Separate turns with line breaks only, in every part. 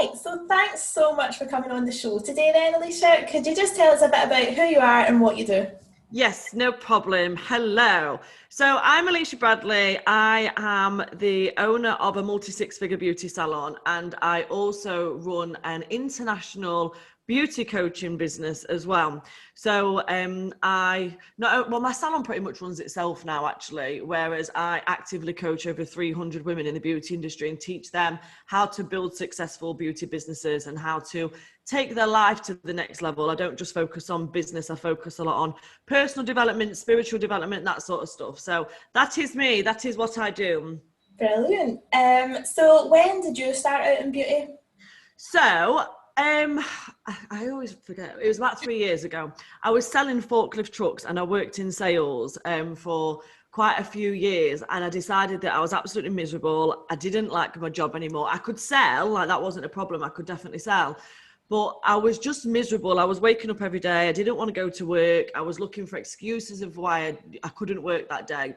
Right, so thanks so much for coming on the show today then, Alicia. Could you just tell us a bit about who you are and what you do?
Yes, no problem. Hello. So I'm Alicia Bradley. I am the owner of a multi-six-figure beauty salon, and I also run an international beauty coaching business as well. So my salon pretty much runs itself now, actually, whereas I actively coach over 300 women in the beauty industry and teach them how to build successful beauty businesses and how to take their life to the next level. I don't just focus on business, I focus a lot on personal development, spiritual development, that sort of stuff. So that is me, that is what I do.
Brilliant. So when did you start out in beauty?
So I always forget, it was about 3 years ago. I was selling forklift trucks and I worked in sales for quite a few years, and I decided that I was absolutely miserable. I didn't like my job anymore. I could sell, like that wasn't a problem, I could definitely sell. But I was just miserable. I was waking up every day. I didn't want to go to work. I was looking for excuses of why I couldn't work that day.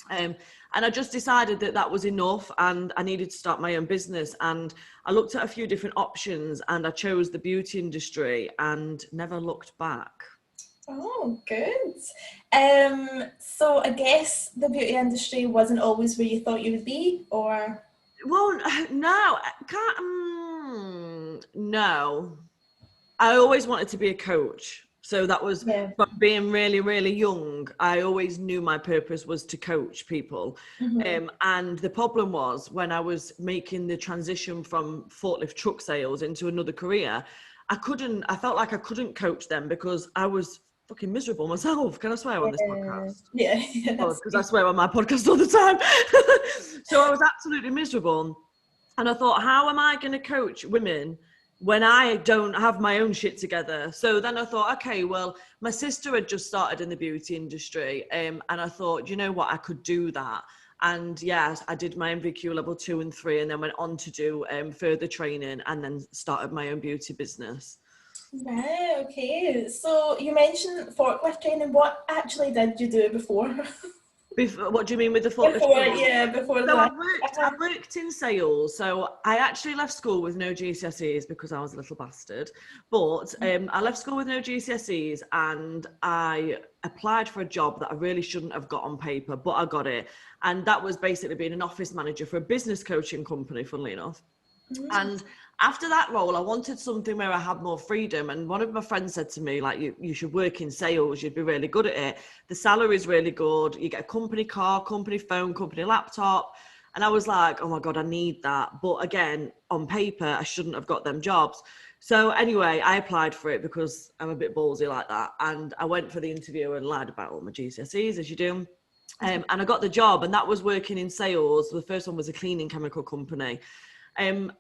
And I just decided that that was enough and I needed to start my own business. And I looked at a few different options and I chose the beauty industry and never looked back.
Oh, good. So I guess the beauty industry wasn't always where you thought you would be, or?
Well, no, no. I always wanted to be a coach. So that was
Yeah.
from being really, really young. I always knew my purpose was to coach people. And the problem was when I was making the transition from forklift truck sales into another career, I felt like I couldn't coach them because I was fucking miserable myself. Can I swear on this podcast?
Yeah, yes.
Because I swear on my podcast all the time. So I was absolutely miserable. And I thought, how am I going to coach women when I don't have my own shit together? So then I thought, okay, well, my sister had just started in the beauty industry. And I thought, you know what, I could do that. And yes, I did my MVQ level 2 and 3 and then went on to do further training and then started my own beauty business.
Right, okay. So you mentioned forklift training. What actually did you do before?
What do you mean with the forklift?
Before
So
that.
I worked in sales. So I actually left school with no GCSEs because I was a little bastard. But I left school with no GCSEs and I applied for a job that I really shouldn't have got on paper, but I got it. And that was basically being an office manager for a business coaching company, funnily enough. And after that role, I wanted something where I had more freedom. And one of my friends said to me, like, you should work in sales. You'd be really good at it. The salary is really good. You get a company car, company phone, company laptop. And I was like, oh my God, I need that. But again, on paper, I shouldn't have got them jobs. So anyway, I applied for it because I'm a bit ballsy like that. And I went for the interview and lied about all my GCSEs, as you do. And I got the job, and that was working in sales. The first one was a cleaning chemical company. And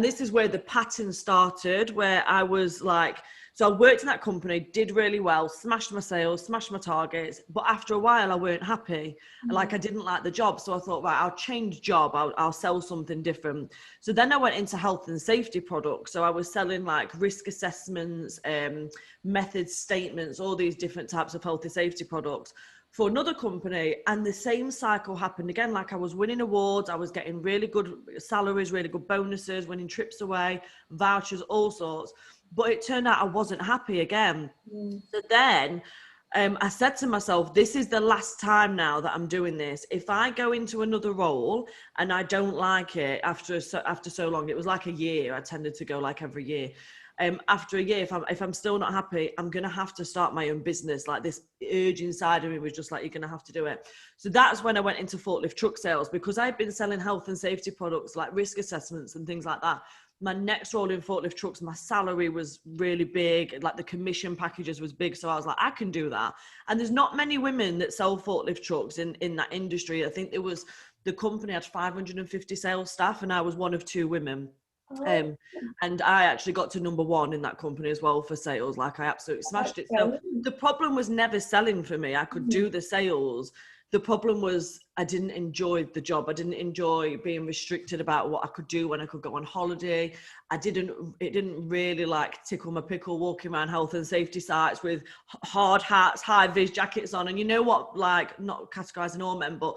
this is where the pattern started, where I was like, so I worked in that company, did really well, smashed my sales, smashed my targets, but after a while I weren't happy. Like I didn't like the job. So I thought, right, I'll change job. I'll sell something different. So then I went into health and safety products. So I was selling like risk assessments, method statements, all these different types of health and safety products for another company. And the same cycle happened again. Like I was winning awards, I was getting really good salaries, really good bonuses, winning trips away, vouchers, all sorts. But it turned out I wasn't happy again. So then I said to myself, this is the last time now that I'm doing this. If I go into another role and I don't like it after so long, it was like a year. I tended to go like every year. After a year, if I'm still not happy, I'm going to have to start my own business. Like this urge inside of me was just like, you're going to have to do it. So that's when I went into forklift truck sales, because I've been selling health and safety products like risk assessments and things like that. My next role in forklift trucks, my salary was really big, like the commission packages was big. So I was like, I can do that. And there's not many women that sell forklift trucks in that industry. I think the company had 550 sales staff and I was one of 2 women. And I actually got to number 1 in that company as well for sales. Like I absolutely smashed it. So the problem was never selling for me. I could do the sales. The problem was I didn't enjoy the job. I didn't enjoy being restricted about what I could do when I could go on holiday. It didn't really like tickle my pickle walking around health and safety sites with hard hats, high vis jackets on. And you know what, like not categorizing all men, but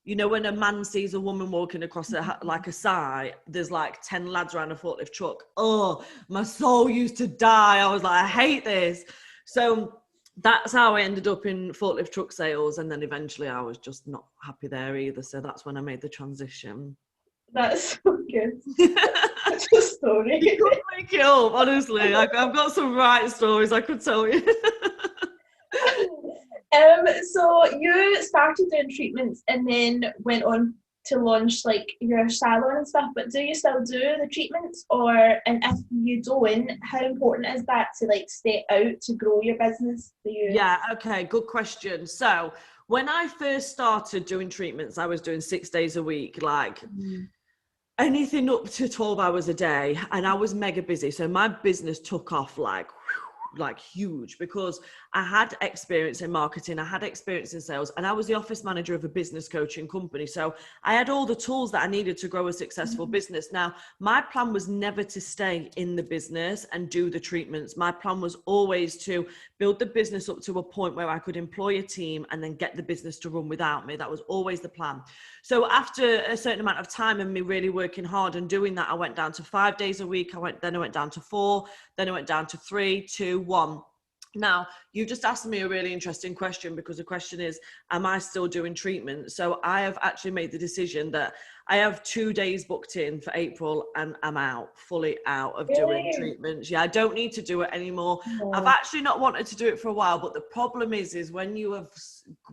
you know, when a man sees a woman walking across like a side, there's like 10 lads around a forklift truck. Oh, my soul used to die. I was like, I hate this. So that's how I ended up in forklift truck sales. And then eventually I was just not happy there either. So that's when I made the transition.
That's so good. Such a story.
You couldn't make it up, honestly. I've got some right stories I could tell you.
So you started doing treatments and then went on to launch like your salon and stuff, but do you still do the treatments, or, and if you don't, how important is that to like stay out to grow your business for you?
Yeah, okay, good question. So when I first started doing treatments, I was doing 6 days a week, like anything up to 12 hours a day, and I was mega busy. So my business took off like huge, because I had experience in marketing, I had experience in sales, and I was the office manager of a business coaching company. So I had all the tools that I needed to grow a successful business. Now, my plan was never to stay in the business and do the treatments. My plan was always to build the business up to a point where I could employ a team and then get the business to run without me. That was always the plan. So after a certain amount of time and me really working hard and doing that, I went down to 5 days a week. Then I went down to 4, then I went down to 3, 2, 1. Now, you just asked me a really interesting question, because the question is, am I still doing treatment? So I have actually made the decision that I have 2 days booked in for April and I'm fully out of doing treatments. Yeah, I don't need to do it anymore.
No.
I've actually not wanted to do it for a while, but the problem is when you have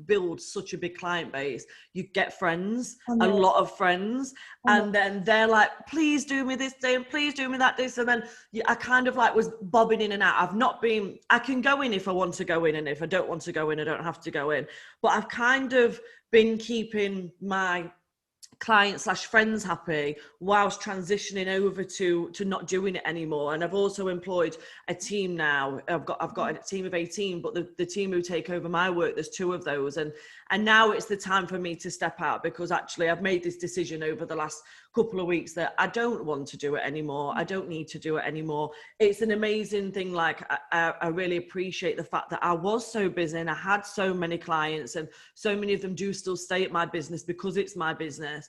built such a big client base, you get friends, a lot of friends, and then they're like, please do me this day and please do me that day. So then I kind of like was bobbing in and out. I can go in if I want to go in, and if I don't want to go in, I don't have to go in. But I've kind of been keeping my clients/friends happy whilst transitioning over to not doing it anymore. And I've also employed a team now. I've got a team of 18, but the team who take over my work, there's 2 of those, and now it's the time for me to step out, because actually I've made this decision over the last couple of weeks that I don't want to do it anymore. I don't need to do it anymore. It's an amazing thing. Like I really appreciate the fact that I was so busy and I had so many clients, and so many of them do still stay at my business because it's my business.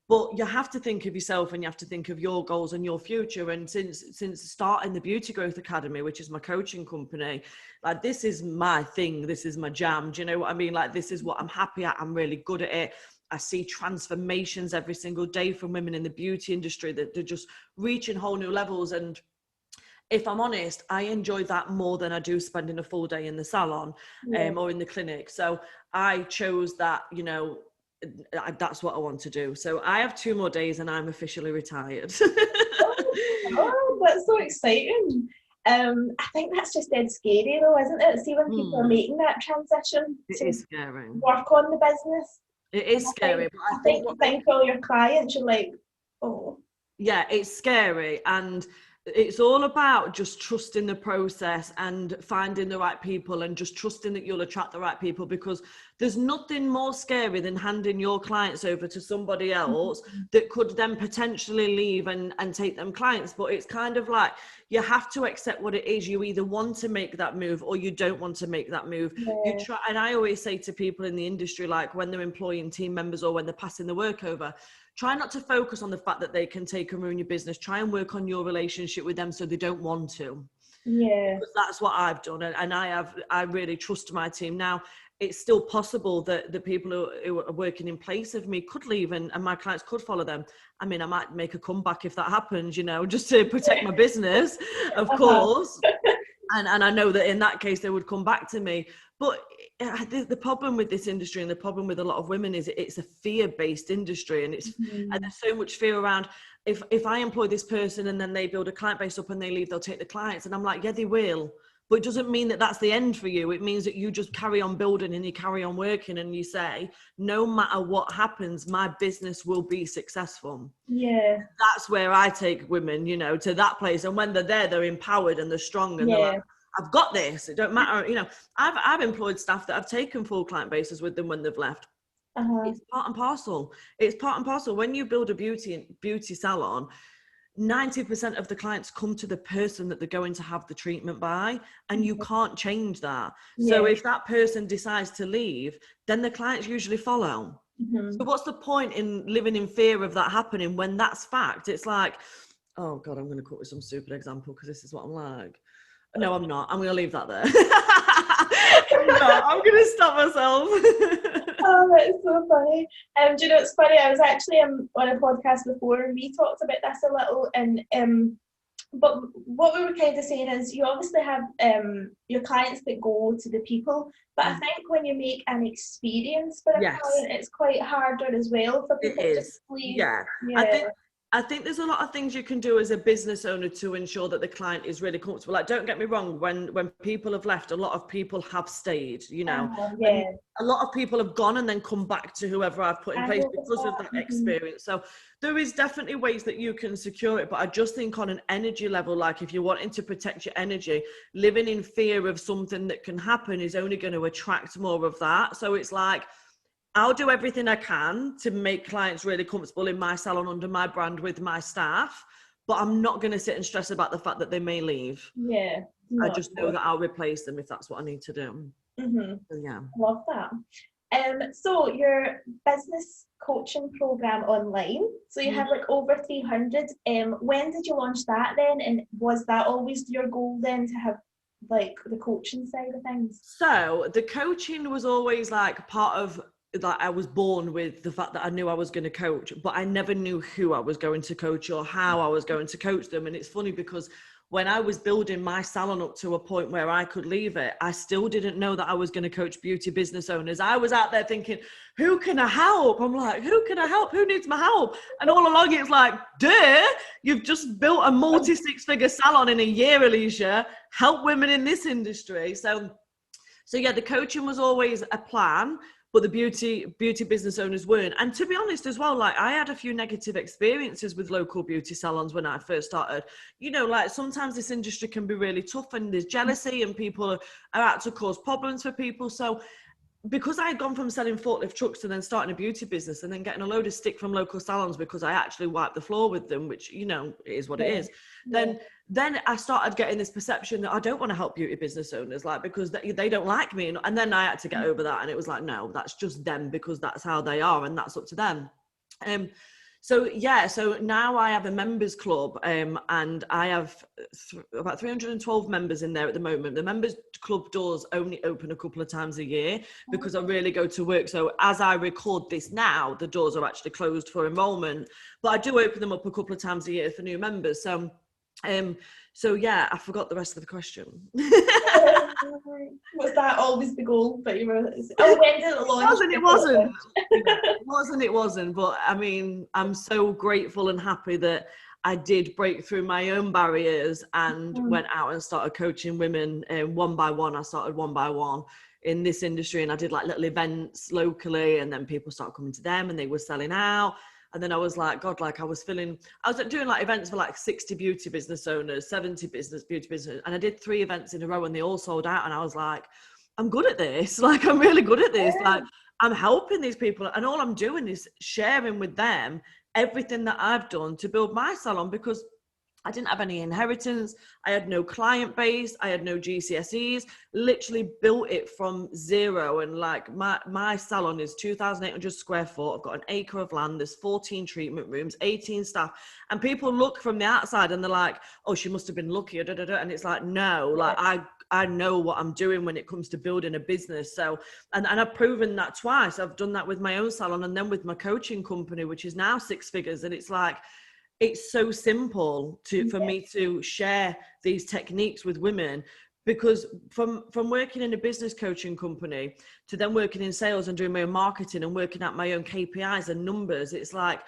But you have to think of yourself, and you have to think of your goals and your future. And since starting the Beauty Growth Academy, which is my coaching company, like this is my thing, this is my jam. Do you know what I mean? Like this is what I'm happy at. I'm really good at it. I see transformations every single day from women in the beauty industry, that they're just reaching whole new levels. And if I'm honest, I enjoy that more than I do spending a full day in the salon or in the clinic. So I chose that, you know, that's what I want to do. So I have 2 more days and I'm officially retired.
Oh, that's so exciting. I think that's just dead scary though, isn't it? See, when people are making that transition
It is scary.
Work on the business.
It is scary.
But I think for all your clients, you're like, oh.
Yeah, it's scary. And it's all about just trusting the process and finding the right people, and just trusting that you'll attract the right people, because there's nothing more scary than handing your clients over to somebody else that could then potentially leave and take them clients. But it's kind of like, you have to accept what it is. You either want to make that move or you don't want to make that move. You try, and I always say to people in the industry, like when they're employing team members or when they're passing the work over, try not to focus on the fact that they can take and ruin your business. Try and work on your relationship with them so they don't want to.
Yeah.
Because that's what I've done. And I really trust my team. Now, it's still possible that the people who are working in place of me could leave and my clients could follow them. I mean, I might make a comeback if that happens, you know, just to protect my business, of course. And I know that in that case, they would come back to me. But the problem with this industry, and the problem with a lot of women, is it's a fear-based industry, and and there's so much fear around, if I employ this person and then they build a client base up and they leave, they'll take the clients. And I'm like, yeah, they will. But it doesn't mean that that's the end for you. It means that you just carry on building and you carry on working, and you say, no matter what happens, my business will be successful.
Yeah.
That's where I take women, you know, to that place. And when they're there, they're empowered and they're strong, and they're like, I've got this. It don't matter. You know, I've employed staff that I've taken full client bases with them when they've left. It's part and parcel. It's part and parcel. When you build a beauty salon, 90% of the clients come to the person that they're going to have the treatment by, and you can't change that. So if that person decides to leave, then the clients usually follow. So what's the point in living in fear of that happening when that's fact? It's like, oh God, I'm going to quote with some stupid example because this is what I'm like. No, I'm not. I'm going to leave that there. I'm going to stop myself.
Oh, that's so funny. Do you know, it's funny, I was actually on a podcast before and we talked about this a little, and but what we were kind of saying is you obviously have your clients that go to the people, but I think when you make an experience for a client, it's quite harder as well for people to just leave.
Yeah. I think there's a lot of things you can do as a business owner to ensure that the client is really comfortable. Like, don't get me wrong, when people have left, a lot of people have stayed, you know. A lot of people have gone and then come back to whoever I've put in place because of that experience. So there is definitely ways that you can secure it. But I just think on an energy level, like if you're wanting to protect your energy, living in fear of something that can happen is only going to attract more of that. So it's like, I'll do everything I can to make clients really comfortable in my salon under my brand with my staff, but I'm not going to sit and stress about the fact that they may leave.
Yeah.
I just know that I'll replace them if that's what I need to do. So, yeah.
Love that. So your business coaching program online, so you have like over 300. When did you launch that then? And was that always your goal then to have like the coaching side of things?
So the coaching was always like part of, like, I was born with the fact that I knew I was going to coach, but I never knew who I was going to coach or how I was going to coach them. And it's funny because when I was building my salon up to a point where I could leave it, I still didn't know that I was going to coach beauty business owners. I was out there thinking, who can I help? I'm like, who can I help? Who needs my help? And all along it's like, duh, you've just built a multi-six-figure salon in a year, Alicia. Help women in this industry. So yeah, the coaching was always a plan, but the beauty business owners weren't. And to be honest as well, like I had a few negative experiences with local beauty salons when I first started. You know, like sometimes this industry can be really tough and there's jealousy and people are out to cause problems for people. So because I had gone from selling forklift trucks to then starting a beauty business and then getting a load of stick from local salons because I actually wiped the floor with them, which, you know, it is what it is. Then I started getting this perception that I don't want to help beauty business owners, like, because they don't like me. And then I had to get over that. And it was like, no, that's just them because that's how they are and that's up to them. So now I have a members club and I have about 312 members in there at the moment. The members club doors only open a couple of times a year because I really go to work. So as I record this now, the doors are actually closed for enrollment, but I do open them up a couple of times a year for new members. So yeah, I forgot the rest of the question.
Was that always the goal? But you were, when did it launch?
It wasn't. But I mean, I'm so grateful and happy that I did break through my own barriers and went out and started coaching women one by one. I started one by one in this industry, and I did like little events locally, and then people started coming to them and they were selling out. And then I was like, God, like I was doing like events for like 60 beauty business owners, 70 beauty business. And I did 3 events in a row and they all sold out. And I was like, I'm good at this. Like, I'm really good at this. Like, I'm helping these people. And all I'm doing is sharing with them everything that I've done to build my salon, because I didn't have any inheritance. I had no client base. I had no GCSEs, literally built it from zero. And like my salon is 2,800 square foot. I've got an acre of land. There's 14 treatment rooms, 18 staff. And people look from the outside and they're like, oh, she must have been lucky. And it's like, no, like I know what I'm doing when it comes to building a business. So, and I've proven that twice. I've done that with my own salon and then with my coaching company, which is now 6 figures. And it's like, it's so simple for me to share these techniques with women, because from working in a business coaching company to then working in sales and doing my own marketing and working out my own KPIs and numbers, it's like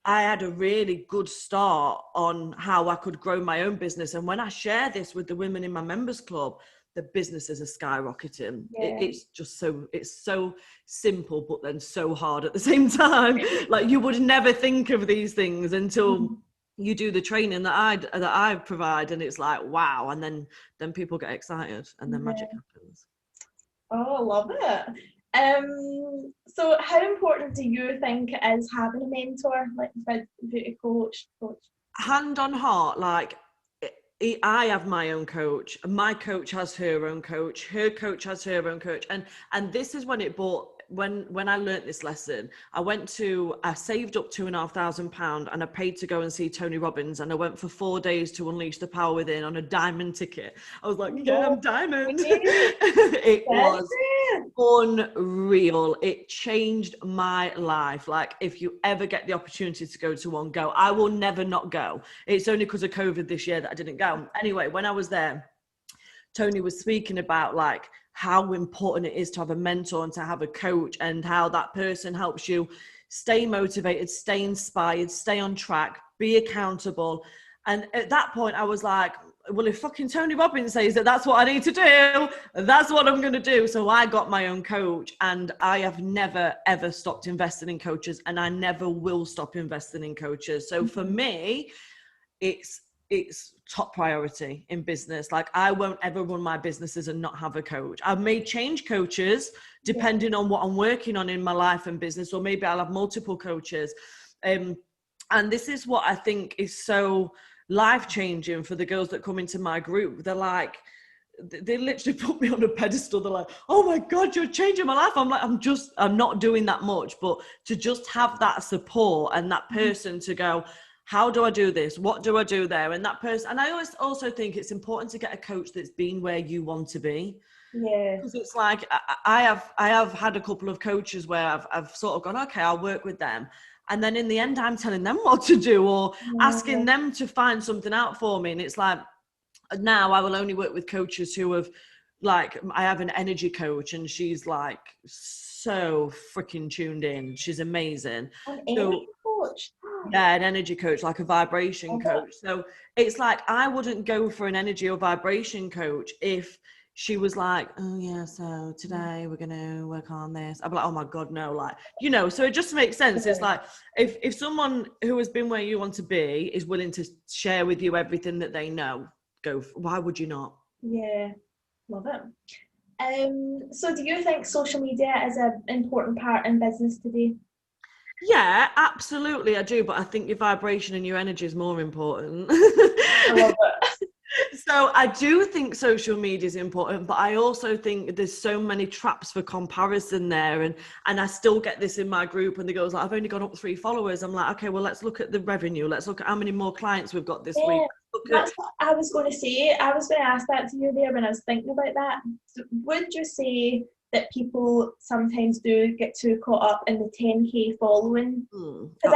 I had a really good start on how I could grow my own business. And when I share this with the women in my members club, the businesses are skyrocketing. It's just it's so simple, but then so hard at the same time. Like you would never think of these things until you do the training that I provide, and it's like, wow. And then people get excited and then magic happens.
Oh, I love it. So how important do you think it is having a mentor, like a beauty coach?
Hand on heart, like I have my own coach, my coach has her own coach, her coach has her own coach, and this is when it brought when I learnt this lesson, I saved up £2,500 and I paid to go and see Tony Robbins, and I went for 4 days to unleash the power within on a diamond ticket. I was like, yeah, I'm diamond. It was unreal. It changed my life. Like, if you ever get the opportunity to go to one, go. I will never not go. It's only because of COVID this year that I didn't go. Anyway, when I was there, Tony was speaking about like how important it is to have a mentor and to have a coach, and how that person helps you stay motivated, stay inspired, stay on track, be accountable. And at that point I was like, well, if fucking Tony Robbins says that that's what I need to do, that's what I'm going to do. So I got my own coach, and I have never, ever stopped investing in coaches, and I never will stop investing in coaches. So for me, it's top priority in business. Like, I won't ever run my businesses and not have a coach. I may change coaches depending on what I'm working on in my life and business, or maybe I'll have multiple coaches. And this is what I think is so life-changing for the girls that come into my group. They're like, they literally put me on a pedestal. They're like, oh my God, you're changing my life. I'm like, I'm not doing that much, but to just have that support and that person to go, how do I do this? What do I do there? And that person, and I always also think it's important to get a coach that's been where you want to be.
Yeah.
Because it's like, I have had a couple of coaches where I've sort of gone, okay, I'll work with them. And then in the end, I'm telling them what to do, or asking them to find something out for me. And it's like, now I will only work with coaches who have, like, I have an energy coach, and she's like so freaking tuned in. She's amazing.
An energy coach?
Yeah, an energy coach, like a vibration coach. So it's like, I wouldn't go for an energy or vibration coach if she was like, oh yeah, so today we're going to work on this. I'd be like, oh my God, no, like, you know, so it just makes sense. It's like, if someone who has been where you want to be is willing to share with you everything that they know, why would you not?
Yeah, love it. So do you think social media is an important part in business today?
Yeah, absolutely, I do. But I think your vibration and your energy is more important.
I love it.
So I do think social media is important, but I also think there's so many traps for comparison there. And I still get this in my group, and the girls like, I've only got up 3 followers. I'm like, okay, well, let's look at the revenue. Let's look at how many more clients we've got this week.
That's what I was going to say. I was going to ask that to you there when I was thinking about that. So would you say that people sometimes do get too caught up in the 10k following? Because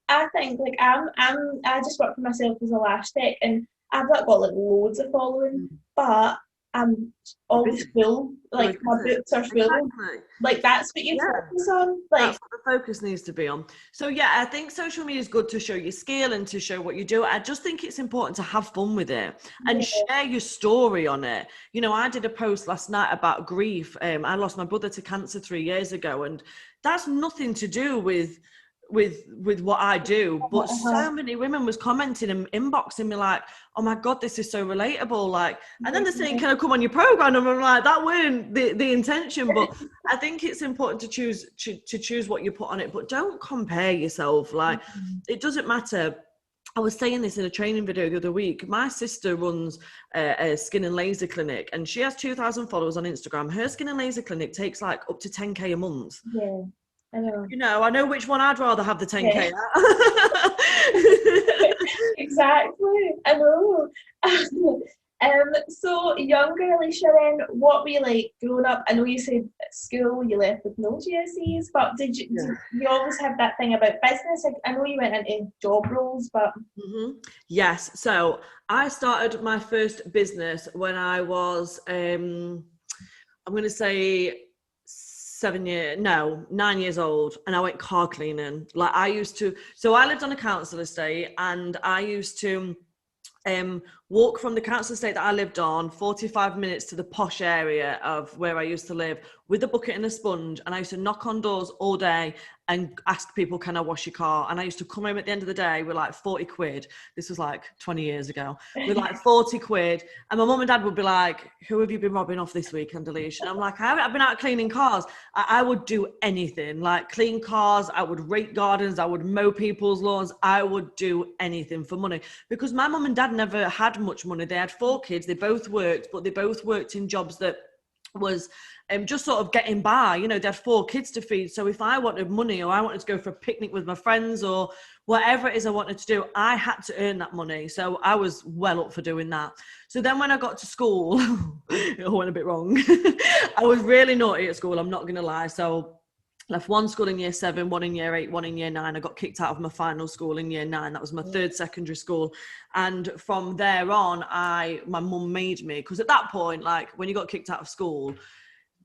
I think like I just work for myself as a lash tech, and I've not got like loads of following, but I'm always full. Like, my books are full. Exactly. Like, that's what you focus on. Like,
that's what the focus needs to be on. So yeah, I think social media is good to show your skill and to show what you do. I just think it's important to have fun with it and share your story on it. You know, I did a post last night about grief. I lost my brother to cancer 3 years ago, and that's nothing to do with what I do, but so many women was commenting and inboxing me like, oh my God, this is so relatable, like, and then they're saying, can I come on your program? And I'm like, that weren't the intention. But I think it's important to choose what you put on it, but don't compare yourself. Like, it doesn't matter. I was saying this in a training video the other week. My sister runs a skin and laser clinic, and she has 2,000 followers on Instagram. Her skin and laser clinic takes like up to 10k a month.
Yeah. I know.
You know, I know which one I'd rather have the 10k
at. Exactly. I know. So younger Alysha then, what were you like growing up? I know you said at school you left with no GCSEs, but did you always have that thing about business? I know you went into job roles, but...
Yes. So I started my first business when I was, I'm going to say 9 years old, and I went car cleaning. Like, I lived on a council estate, and I used to walk from the council estate that I lived on 45 minutes to the posh area of where I used to live with a bucket and a sponge, and I used to knock on doors all day and ask people, can I wash your car? And I used to come home at the end of the day with like 40 quid. This was like 20 years ago, with like 40 quid. And my mum and dad would be like, who have you been robbing off this weekend, Alicia? And I'm like, I've been out cleaning cars. I would do anything, like clean cars. I would rake gardens. I would mow people's lawns. I would do anything for money, because my mum and dad never had much money. They had 4 kids. They both worked, but they both worked in jobs that was just sort of getting by. You know, they had 4 kids to feed. So if I wanted money, or I wanted to go for a picnic with my friends, or whatever it is I wanted to do, I had to earn that money. So I was well up for doing that. So then when I got to school, it all went a bit wrong. I was really naughty at school, I'm not going to lie. So left one school in year 7, one in year 8, one in year 9. I got kicked out of my final school in year 9. That was my 3rd secondary school. And from there on, my mum made me, because at that point, like when you got kicked out of school,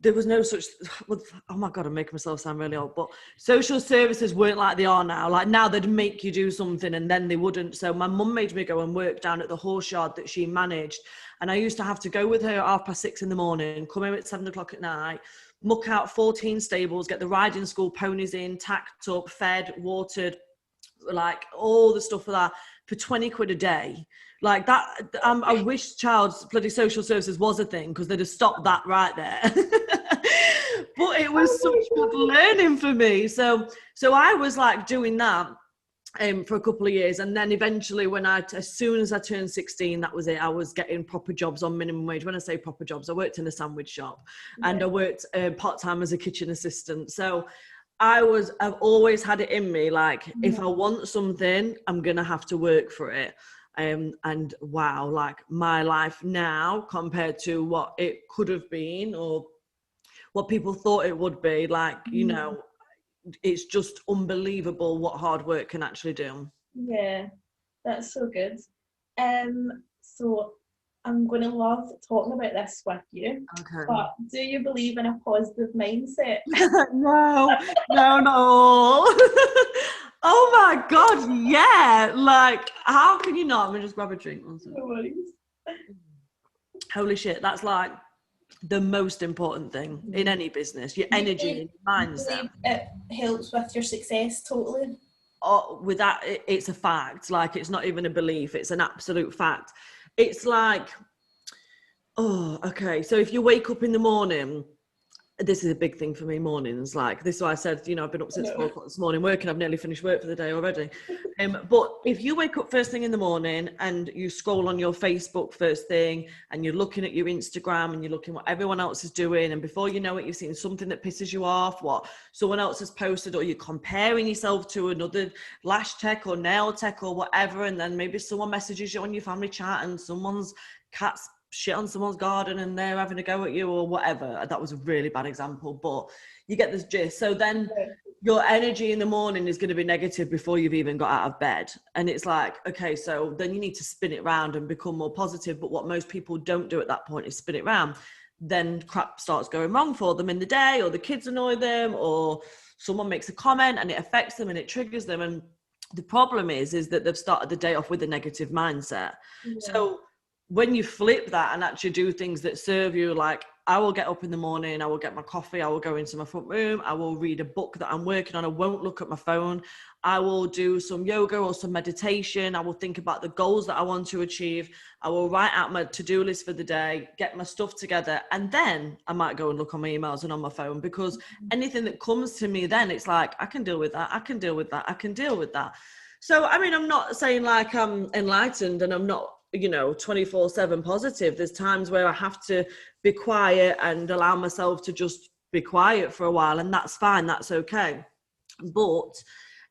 there was no such, oh my God, I'm making myself sound really old, but social services weren't like they are now. Like now they'd make you do something and then they wouldn't. So my mum made me go and work down at the horse yard that she managed. And I used to have to go with her at 6:30 in the morning, come home at 7 o'clock at night, muck out 14 stables, get the riding school ponies in, tacked up, fed, watered, like all the stuff for that, for 20 quid a day. Like that, I wish child's bloody social services was a thing, because they'd have stopped that right there. But it was such good learning for me. So I was like doing that for a couple of years, and then eventually as soon as I turned 16, that was it. I was getting proper jobs on minimum wage. When I say proper jobs, I worked in a sandwich shop, and I worked part-time as a kitchen assistant. So I've always had it in me, like if I want something, I'm gonna have to work for it. And wow, like my life now compared to what it could have been or what people thought it would be, like, you know, it's just unbelievable what hard work can actually do.
Yeah, that's so good. So I'm going to love talking about this with you.
Okay.
But do you believe in a positive mindset?
No, not at all. Oh my God, yeah. Like, how can you not? Let me just grab a drink.
No worries.
Holy shit, that's like the most important thing in any business, your energy and your mindset.
It helps with your success, totally.
Oh, with that, it's a fact. Like, it's not even a belief, it's an absolute fact. It's like, oh, okay, so if you wake up in the morning, this is a big thing for me, mornings. Like, this is why I said, you know, I've been up since 4 o'clock this morning working. I've nearly finished work for the day already. But if you wake up first thing in the morning and you scroll on your Facebook first thing, and you're looking at your Instagram and you're looking what everyone else is doing, and before you know it, you've seen something that pisses you off, what someone else has posted, or you're comparing yourself to another lash tech or nail tech or whatever, and then maybe someone messages you on your family chat and someone's cat's shit on someone's garden and they're having a go at you or whatever. That was a really bad example, but you get this gist. So then your energy in the morning is going to be negative before you've even got out of bed. And it's like, okay, so then you need to spin it around and become more positive. But what most people don't do at that point is spin it around. Then crap starts going wrong for them in the day, or the kids annoy them, or someone makes a comment and it affects them and it triggers them. And the problem is that they've started the day off with a negative mindset. So when you flip that and actually do things that serve you, like I will get up in the morning, I will get my coffee, I will go into my front room, I will read a book that I'm working on, I won't look at my phone, I will do some yoga or some meditation, I will think about the goals that I want to achieve, I will write out my to-do list for the day, get my stuff together, and then I might go and look on my emails and on my phone, because anything that comes to me then, it's like, I can deal with that, I can deal with that, I can deal with that. So, I mean, I'm not saying like I'm enlightened and I'm not, you know, 24/7 positive. There's times where I have to be quiet and allow myself to just be quiet for a while, and that's fine, that's okay. But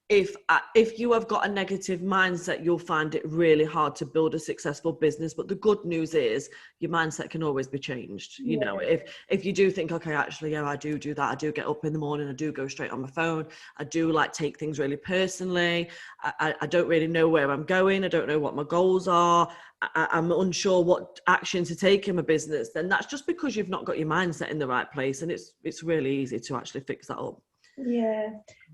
if you have got a negative mindset, you'll find it really hard to build a successful business. But the good news is your mindset can always be changed. You know, if you do think, okay, actually, yeah, I do that. I do get up in the morning. I do go straight on my phone. I do like take things really personally. I don't really know where I'm going. I don't know what my goals are. I'm unsure what action to take in my business. Then that's just because you've not got your mindset in the right place. And it's really easy to actually fix that up.
Yeah,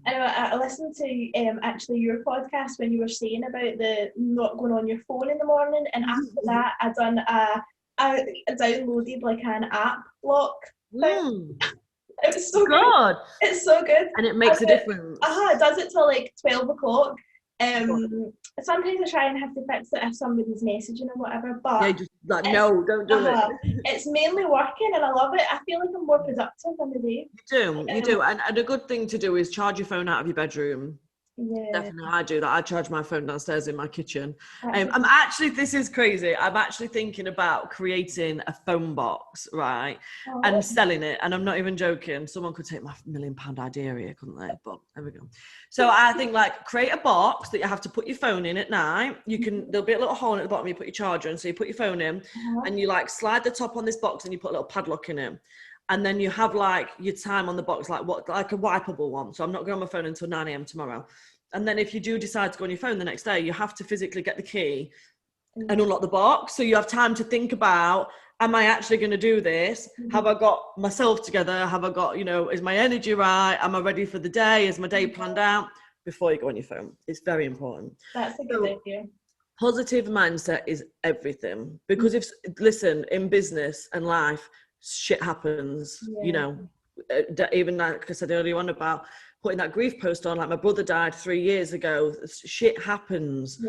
I listened to actually your podcast when you were saying about the not going on your phone in the morning, and after that I downloaded like an app block thing. It was so good. It's so good,
and it makes a difference.
It does it till like 12 o'clock. Sometimes I try and have to fix it if somebody's messaging or whatever, but
yeah, just like, no, don't do it.
It's mainly working and I love it. I feel like I'm more productive in the day.
You do. And a good thing to do is charge your phone out of your bedroom.
Yeah.
Definitely, I do that. I charge my phone downstairs in my kitchen.
Actually,
I'm actually, this is crazy. I'm actually thinking about creating a phone box, right?
oh,
And selling it. And I'm not even joking. Someone could take my £1 million idea here, couldn't they? But there we go. So I think like create a box that you have to put your phone in at night. There'll be a little hole at the bottom you put your charger in. So you put your phone in and you like slide the top on this box and you put a little padlock in it. And then you have like your time on the box, like a wipeable one. So I'm not going on my phone until 9 a.m. tomorrow. And then if you do decide to go on your phone the next day, you have to physically get the key and unlock the box. So you have time to think about, am I actually going to do this? Have I got myself together? Have I got, is my energy right? Am I ready for the day? Is my day planned out? Before you go on your phone. It's very important.
that's a good idea.
Positive mindset is everything. Because listen, in business and life, shit happens, even like I said earlier on about putting that grief post on, like my brother died 3 years ago, shit happens.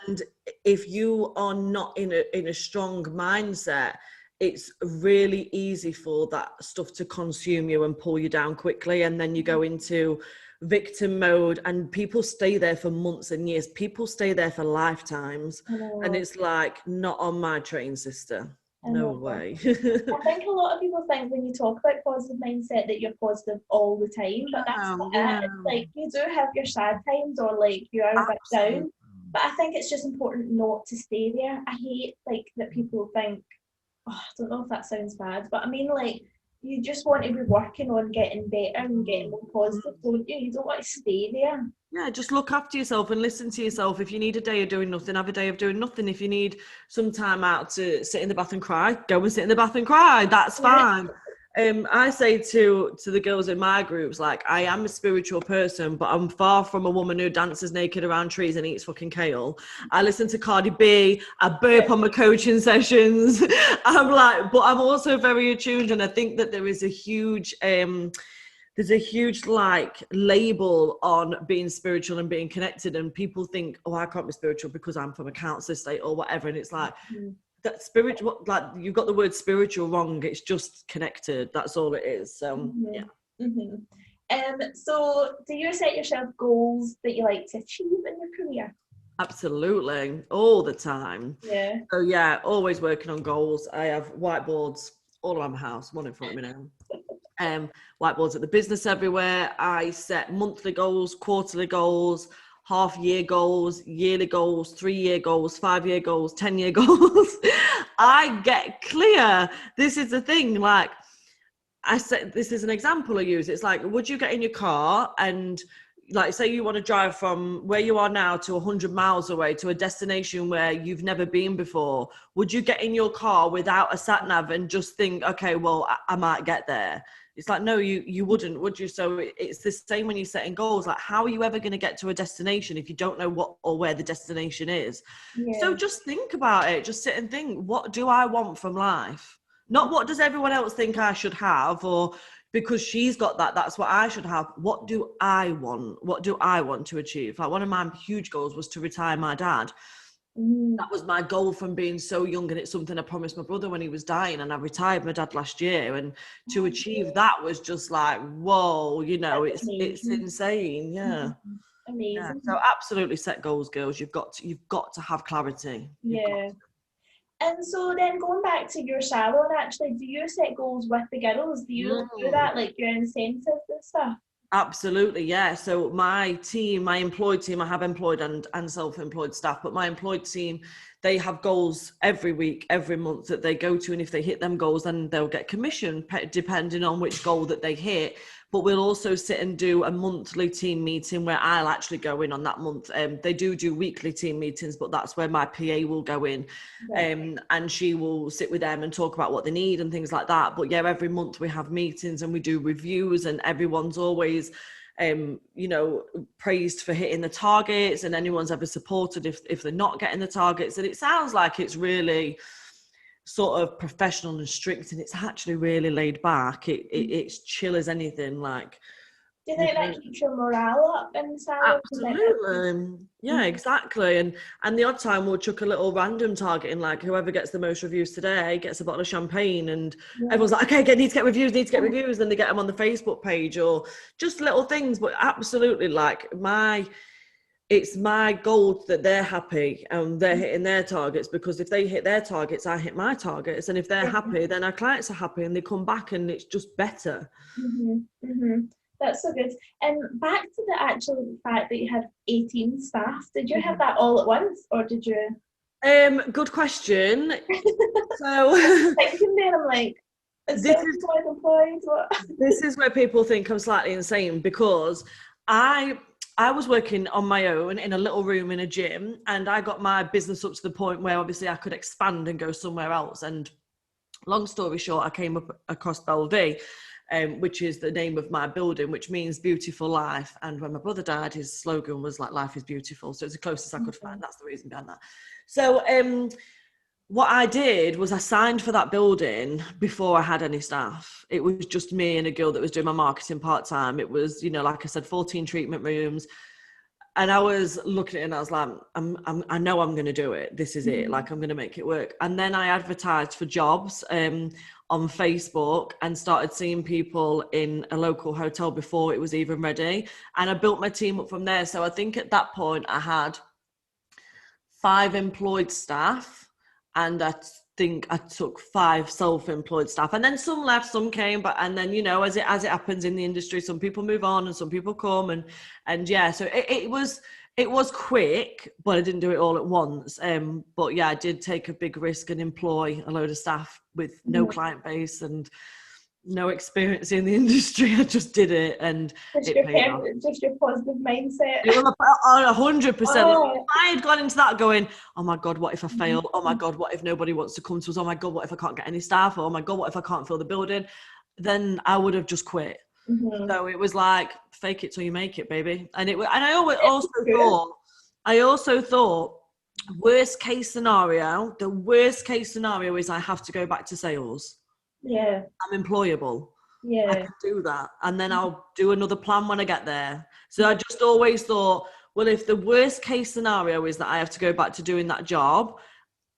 And if you are not in a strong mindset, it's really easy for that stuff to consume you and pull you down quickly, and then you go into victim mode, and people stay there for months and years. People stay there for lifetimes, and it's like, not on my train, sister. No way.
I think a lot of people think when you talk about positive mindset that you're positive all the time, but that's not it. It's like you do have your sad times, or like you are a bit down, but I think it's just important not to stay there. I hate like that people think, I don't know if that sounds bad, but I mean like you just want to be working on getting better and getting more positive, don't you? You don't want to stay there.
Yeah, just look after yourself and listen to yourself. If you need a day of doing nothing, have a day of doing nothing. If you need some time out to sit in the bath and cry, go and sit in the bath and cry. That's fine. I say to the girls in my groups, like, I am a spiritual person, but I'm far from a woman who dances naked around trees and eats fucking kale. I listen to Cardi B, I burp on my coaching sessions. I'm like, but I'm also very attuned, and I think that there is a huge there's a huge like label on being spiritual and being connected, and people think, oh, I can't be spiritual because I'm from a council estate or whatever, and it's like that spiritual, like, you've got the word spiritual wrong. It's just connected, that's all it is. So
so do you set yourself goals that you like to achieve in your career?
Absolutely, all the time. So yeah, always working on goals. I have whiteboards all around my house, one in front of me now. Whiteboards at the business everywhere. I set monthly goals, quarterly goals, half-year goals, yearly goals, 3-year goals, 5-year goals, 10-year goals. I get clear. This is the thing, like I said, this is an example I use. It's like, would you get in your car and like, say you want to drive from where you are now to 100 miles away to a destination where you've never been before? Would you get in your car without a sat nav and just think, okay, well, I might get there? It's like, no, you wouldn't, would you? So it's the same when you're setting goals. Like, how are you ever going to get to a destination if you don't know what or where the destination is? So just think about it. Just sit and think, what do I want from life? Not what does everyone else think I should have, or because she's got that, that's what I should have. What do I want? What do I want to achieve? Like, one of my huge goals was to retire my dad. That was my goal from being so young, and it's something I promised my brother when he was dying, and I retired my dad last year, and to achieve that was just like, whoa, it's insane. Amazing. So absolutely set goals, girls. You've got to have clarity.
And so then going back to your salon, actually, do you set goals with the girls? Do you do that, like your incentives and stuff?
Absolutely, yeah. So my team, my employed team, I have employed and self-employed staff, but my employed team, they have goals every week, every month that they go to. And if they hit them goals, then they'll get commission depending on which goal that they hit. But we'll also sit and do a monthly team meeting where I'll actually go in on that month. They do weekly team meetings, but that's where my PA will go in, and she will sit with them and talk about what they need and things like that. But yeah, every month we have meetings and we do reviews, and everyone's always praised for hitting the targets, and anyone's ever supported if they're not getting the targets. And it sounds like it's really sort of professional and strict, and it's actually really laid back. It's chill as anything. Like,
Do you think that keeps your morale up in the salon?
Absolutely. Yeah, exactly. And the odd time we'll chuck a little random target in, like whoever gets the most reviews today gets a bottle of champagne, and everyone's like, okay, need to get reviews, and they get them on the Facebook page, or just little things. But absolutely, like it's my goal that they're happy and they're hitting their targets, because if they hit their targets, I hit my targets. And if they're happy, then our clients are happy and they come back and it's just better.
That's so good. And back to the actual fact that you had 18 staff, did you have that all at once, or did you?
Good question. So
thinking there, I'm like, is employed? What?
This is where people think I'm slightly insane, because I was working on my own in a little room in a gym, and I got my business up to the point where obviously I could expand and go somewhere else. And long story short, I came up across Bellevue, which is the name of my building, which means beautiful life. And when my brother died, his slogan was like, life is beautiful. So it's the closest I could find. That's the reason behind that. So what I did was I signed for that building before I had any staff. It was just me and a girl that was doing my marketing part-time. It was, like I said, 14 treatment rooms. And I was looking at it and I was like, I know I'm going to do it. This is it. Like, I'm going to make it work. And then I advertised for jobs on Facebook and started seeing people in a local hotel before it was even ready. And I built my team up from there. So I think at that point I had 5 employed staff, and I think I took 5 self-employed staff, and then some left, some came, and then as it happens in the industry, some people move on and some people come, and yeah, so it was quick, but I didn't do it all at once. But yeah, I did take a big risk and employ a load of staff with no client base and no experience in the industry. I just did it, and
just your positive mindset.
100%. If I had gone into that going, oh my God, what if I fail? Oh my God, what if nobody wants to come to us? Oh my God, what if I can't get any staff? Oh my God, what if I can't fill the building? Then I would have just quit. So it was like, fake it till you make it, baby. And I also thought, worst case scenario, the worst case scenario is I have to go back to sales.
Yeah,
I'm employable.
Yeah,
I can do that, and then I'll do another plan when I get there. So I just always thought, well, if the worst case scenario is that I have to go back to doing that job,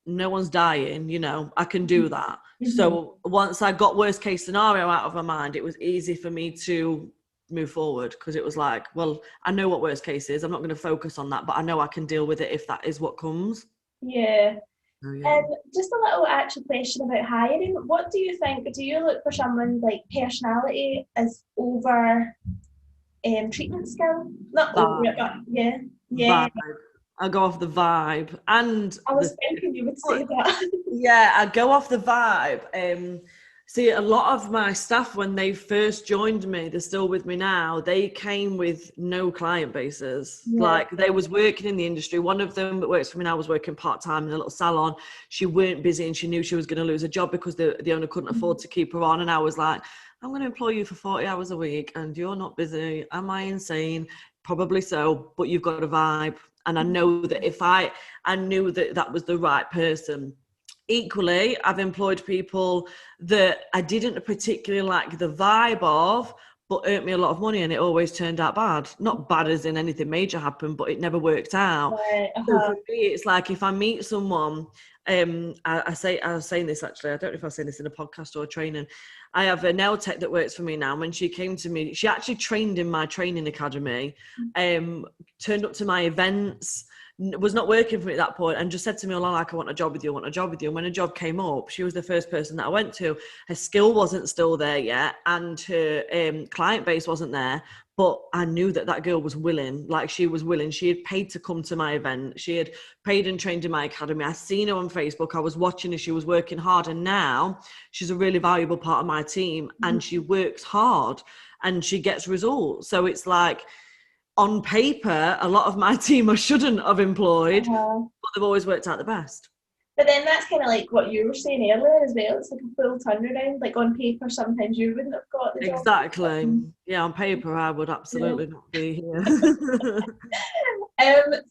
no one's dying, I can do that. So once I got worst case scenario out of my mind, it was easy for me to move forward, because it was like, well, I know what worst case is. I'm not going to focus on that, but I know I can deal with it if that is what comes.
Yeah. And just a little actual question about hiring. What do you think? Do you look for someone like personality as over treatment skill? Not over it, but yeah.
Vibe. I go off the vibe, and
I was thinking you would say that.
Yeah, I go off the vibe. See, a lot of my staff, when they first joined me, they're still with me now, they came with no client bases. Like, they was working in the industry. One of them that works for me now was working part-time in a little salon. She weren't busy and she knew she was going to lose a job because the owner couldn't afford to keep her on. And I was like, I'm going to employ you for 40 hours a week and you're not busy. Am I insane? Probably so, but you've got a vibe. And I know that if I knew that was the right person. Equally, I've employed people that I didn't particularly like the vibe of, but earned me a lot of money, and it always turned out bad. Not bad as in anything major happened, but it never worked out. So for me, it's like, if I meet someone, I was saying this actually, I don't know if I was saying this in a podcast or a training. I have a nail tech that works for me now. When she came to me, she actually trained in my training academy, turned up to my events, was not working for me at that point, and just said to me, like, I want a job with you. And when a job came up, she was the first person that I went to. Her skill wasn't still there yet, and her client base wasn't there, but I knew that girl was willing. Like, she was willing. She had paid to come to my event. She had paid and trained in my academy. I seen her on Facebook. I was watching her. She was working hard, and now she's a really valuable part of my team, and she works hard and she gets results. So it's like, on paper, a lot of my team I shouldn't have employed, but they've always worked out the best.
But then that's kind of like what you were saying earlier as well. It's like a full turnaround. Like, on paper, sometimes you wouldn't have got the job.
Exactly. Yeah, on paper, I would absolutely not be here.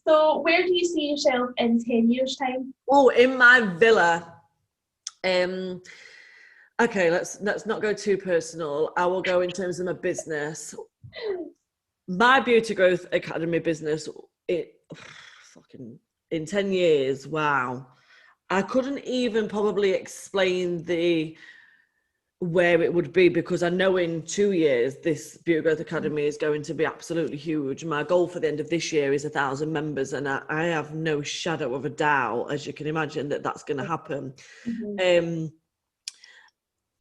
So where do you see yourself in 10 years' time?
Oh, in my villa. Okay, let's not go too personal. I will go in terms of my business. My Beauty Growth Academy business, fucking in 10 years, wow. I couldn't even probably explain where it would be, because I know in 2 years this Beauty Growth Academy is going to be absolutely huge. My goal for the end of this year is 1,000 members, and I have no shadow of a doubt, as you can imagine, that that's going to happen.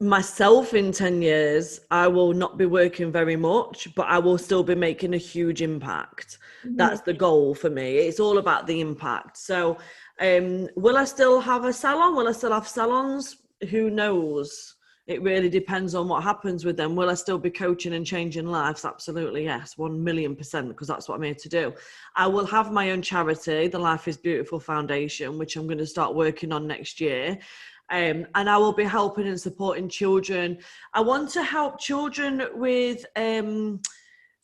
Myself in 10 years, I will not be working very much, but I will still be making a huge impact. That's the goal for me. It's all about the impact. So will I still have a salon? Will I still have salons? Who knows? It really depends on what happens with them. Will I still be coaching and changing lives? Absolutely, yes, 1,000,000%, because that's what I'm here to do. I will have my own charity, the Life is Beautiful Foundation, which I'm going to start working on next year. And I will be helping and supporting children. I want to help children with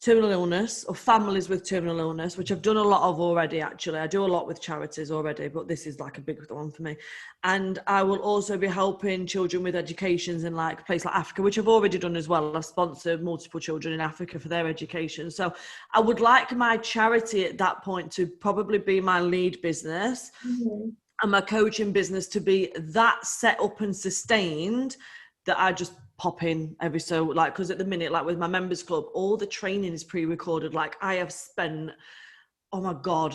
terminal illness, or families with terminal illness, which I've done a lot of already, actually. I do a lot with charities already, but this is like a big one for me. And I will also be helping children with educations in like a place like Africa, which I've already done as well. I've sponsored multiple children in Africa for their education. So I would like my charity at that point to probably be my lead business. And my coaching business to be that set up and sustained that I just pop in every so, like, because at the minute, like with my members club, all the training is pre-recorded. Like I have spent, oh my God,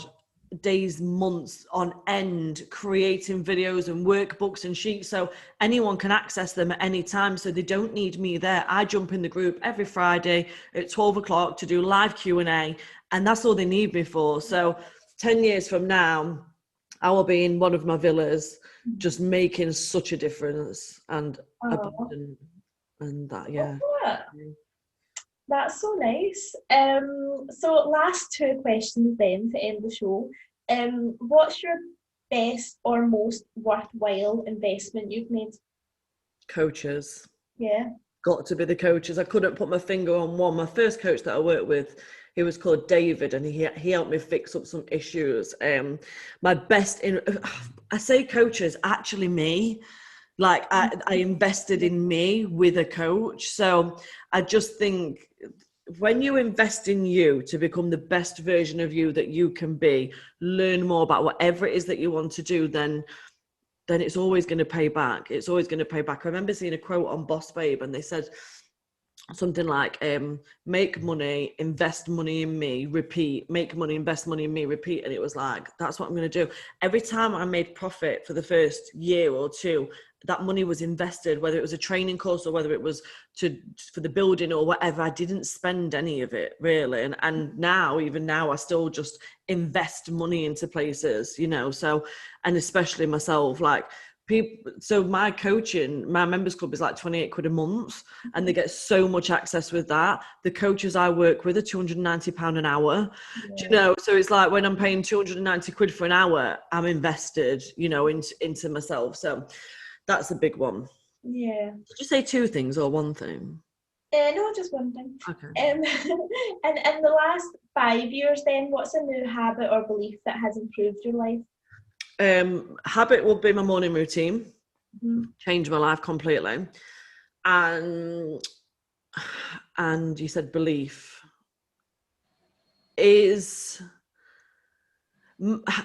days, months on end creating videos and workbooks and sheets, so anyone can access them at any time, so they don't need me there. I jump in the group every Friday at 12 o'clock to do live Q&A, and that's all they need me for. So 10 years from now, I will be in one of my villas, just making such a difference and abundant, and that, yeah.
That's so nice. So last two questions then to end the show. What's your best or most worthwhile investment you've made?
Coaches.
Yeah.
Got to be the coaches. I couldn't put my finger on one. My first coach that I worked with, he was called David, and he helped me fix up some issues. My best I say coaches, actually me. Like I invested in me with a coach. So I just think when you invest in you to become the best version of you that you can be, learn more about whatever it is that you want to do, then it's always going to pay back. It's always going to pay back. I remember seeing a quote on Boss Babe, and they said something like, make money, invest money in me, repeat, make money, invest money in me, repeat. And it was like, that's what I'm going to do. Every time I made profit for the first year or two, that money was invested, whether it was a training course or whether it was for the building or whatever. I didn't spend any of it really. And now, even now, I still just invest money into places, you know, so, and especially myself, like, people. So my coaching, my members club is like 28 quid a month, and they get so much access with that. The coaches I work with are £290 an hour. Yeah. Do you know, so it's like when I'm paying 290 quid for an hour, I'm invested, you know, into myself. So that's a big one.
Yeah.
Did you say two things or one thing?
No, just one thing.
Okay.
And in the last 5 years then, what's a new habit or belief that has improved your life?
Habit will be my morning routine. Changed my life completely. And you said belief is,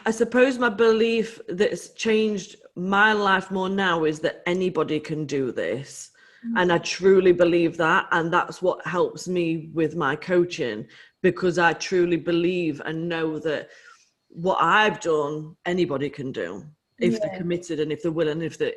I suppose my belief that's changed my life more now is that anybody can do this. And I truly believe that. And that's what helps me with my coaching, because I truly believe and know that what I've done, anybody can do if they're committed and if they're willing, if they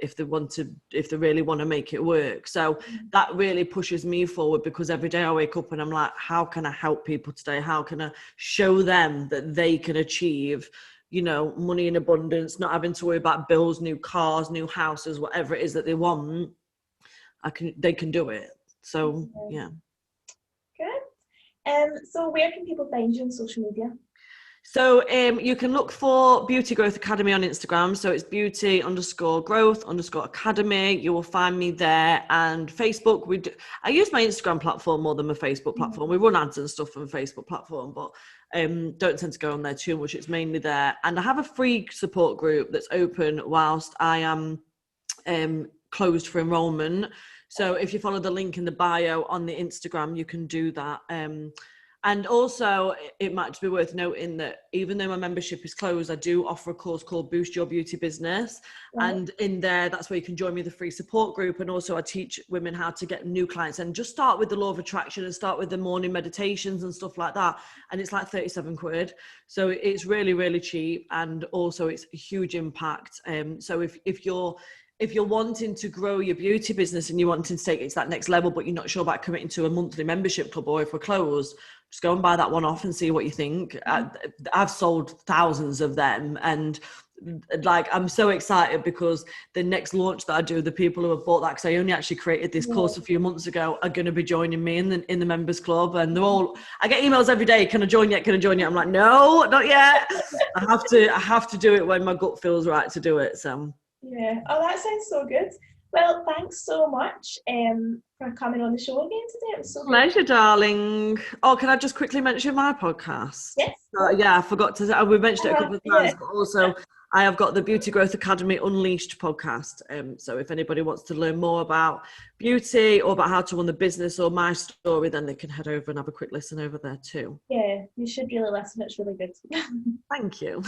really want to make it work. So that really pushes me forward, because every day I wake up and I'm like, how can I help people today? How can I show them that they can achieve, you know, money in abundance, not having to worry about bills, new cars, new houses, whatever it is that they want. They can do it. So yeah.
Good. So where can people find you on social media?
So you can look for Beauty Growth Academy on Instagram. So it's beauty_growth_academy. You will find me there. And Facebook, I use my Instagram platform more than my Facebook platform. We run ads and stuff on the Facebook platform, but don't tend to go on there too much. It's mainly there. And I have a free support group that's open whilst I am closed for enrollment. So if you follow the link in the bio on the Instagram, you can do that. And also, it might be worth noting that even though my membership is closed, I do offer a course called Boost Your Beauty Business.
Right.
And in there, that's where you can join me, the free support group. And also I teach women how to get new clients and just start with the law of attraction and start with the morning meditations and stuff like that. And it's like 37 quid. So it's really, really cheap. And also it's a huge impact. So if you're wanting to grow your beauty business and you're wanting to take it to that next level, but you're not sure about committing to a monthly membership club, or if we're closed, just go and buy that one off and see what you think. I've sold thousands of them, and like, I'm so excited because the next launch that I do, the people who have bought that, because I only actually created this course a few months ago, are going to be joining me in the members club. And they're all, I get emails every day, can I join yet? Can I join yet? I'm like, no, not yet. I have to do it when my gut feels right to do it. So
yeah. Oh, that sounds so good. Well, thanks so much for coming on the show again today. It was so
pleasure, darling. Oh, can I just quickly mention my podcast?
Yes.
Yeah, I forgot to. We mentioned it a couple of times, but also I have got the Beauty Growth Academy Unleashed podcast. So if anybody wants to learn more about beauty or about how to run the business or my story, then they can head over and have a quick listen over there too.
Yeah, you should really listen. It's really good.
Thank you.